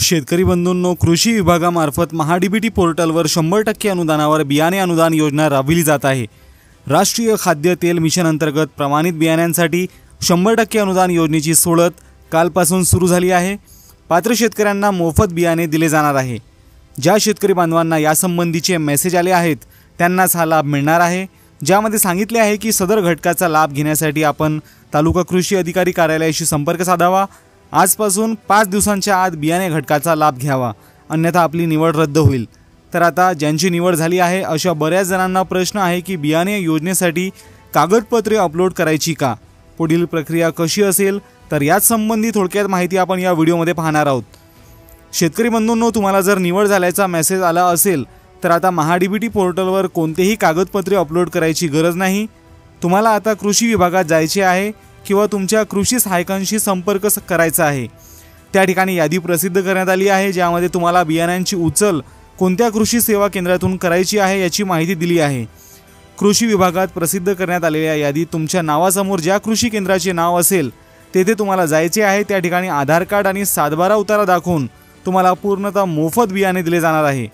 शेतकरी बंधूंनो, कृषी विभागामार्फत महाडीबीटी पोर्टलवर 100% अनुदानावर बियाणे अनुदान योजना राबविली जात आहे। राष्ट्रीय खाद्य तेल मिशन अंतर्गत प्रमाणित बियाण्यांसाठी 100% अनुदान योजनेची सोडत कालपासून सुरू झाली आहे। पात्र शेतकऱ्यांना मोफत बियाणे दिले जाणार आहे। ज्या शेतकरी बांधवांना यासंबंधीचे मेसेज आले आहेत त्यांनाच हा लाभ मिळणार आहे, ज्यामध्ये सांगितले आहे की सदर घटकाचा लाभ घेण्यासाठी आपण तालुका कृषी अधिकारी कार्यालयाशी संपर्क साधावा। आजपासून 5 दिवसांच्या आत बियाणे घटकाचा लाभ घ्यावा, अन्यथा आपली निवड रद्द होईल। तर आता ज्यांची निवड झाली आहे अशा बऱ्याच जणांना प्रश्न आहे की बियाणे योजनेसाठी कागदपत्रे अपलोड करायची का, पुढील प्रक्रिया कशी असेल, तर याच संबंधी थोडक्यात माहिती आपण या व्हिडिओमध्ये पाहणार आहोत। शेतकरी बंधूंनो, तुम्हाला जर निवड झाल्याचा मेसेज आला असेल तर आता महाडीबीटी पोर्टलवर कोणतेही कागदपत्रे अपलोड करायची गरज नाही। तुम्हाला आता कृषी विभागात जायचे आहे किंवा तुमच्या कृषी सहायकांशी संपर्क करायचा आहे। त्या ठिकाणी यादी प्रसिद्ध करण्यात आली आहे, ज्यामध्ये तुम्हाला बियाण्यांची उचल कोणत्या कृषी सेवा केंद्रातून करायची आहे याची माहिती दिली आहे। कृषी विभागात प्रसिद्ध करण्यात आलेल्या यादीत तुमच्या नावासमोर ज्या कृषी केंद्राचे नाव असेल तेथे तुम्हाला जायचे आहे। त्या ठिकाणी आधार कार्ड आणि 7/12 उतारा दाखवून तुम्हाला पूर्णतः मोफत बियाणे दिले जाणार आहे।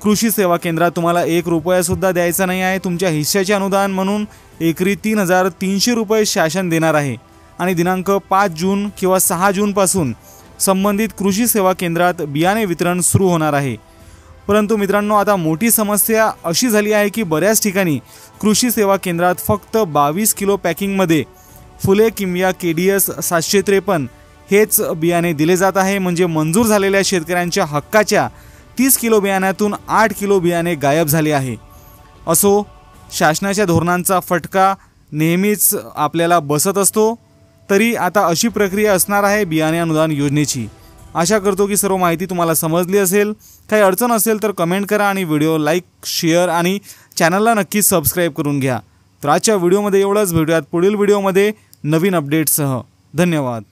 कृषी सेवा केंद्रात तुम्हाला 1 रुपया सुद्धा द्यायचा नाही आहे। तुमच्या हिश्श्याचे अनुदान म्हणून एकरी 3,300 रुपये शासन देणार आहे आणि दिनांक 5 जून किंवा 6 जून पासून संबंधित कृषी सेवा केंद्रात बियाणे वितरण सुरू होणार आहे। परंतु मित्रांनो, आता मोठी समस्या अशी झाली आहे की बऱ्याच ठिकाणी कृषी सेवा केंद्रात फक्त 22 किलो पॅकिंगमध्ये फुले किमया KDS 753 हेच बियाणे दिले जात आहे। म्हणजे मंजूर झालेल्या शेतकऱ्यांच्या हक्काच्या 30 किलो बियाण्यातून 8 किलो बियाणे गायब झाले आहे। असो, शासनाच्या धोरणांचा फटका नेहमीच आपल्याला बसत असतो, तरी आता अशी प्रक्रिया असणार आहे बियाणे अनुदान योजनेची। आशा करतो की सर्व माहिती तुम्हाला समजली असेल। काही अडचण असेल तर कमेंट करा आणि व्हिडिओ लाईक, शेअर आणि चॅनलला नक्की सबस्क्राईब करून घ्या। तर आजच्या व्हिडिओमध्ये एवढंच। भेटूयात पुढील व्हिडिओमध्ये नवीन अपडेट्ससह। धन्यवाद।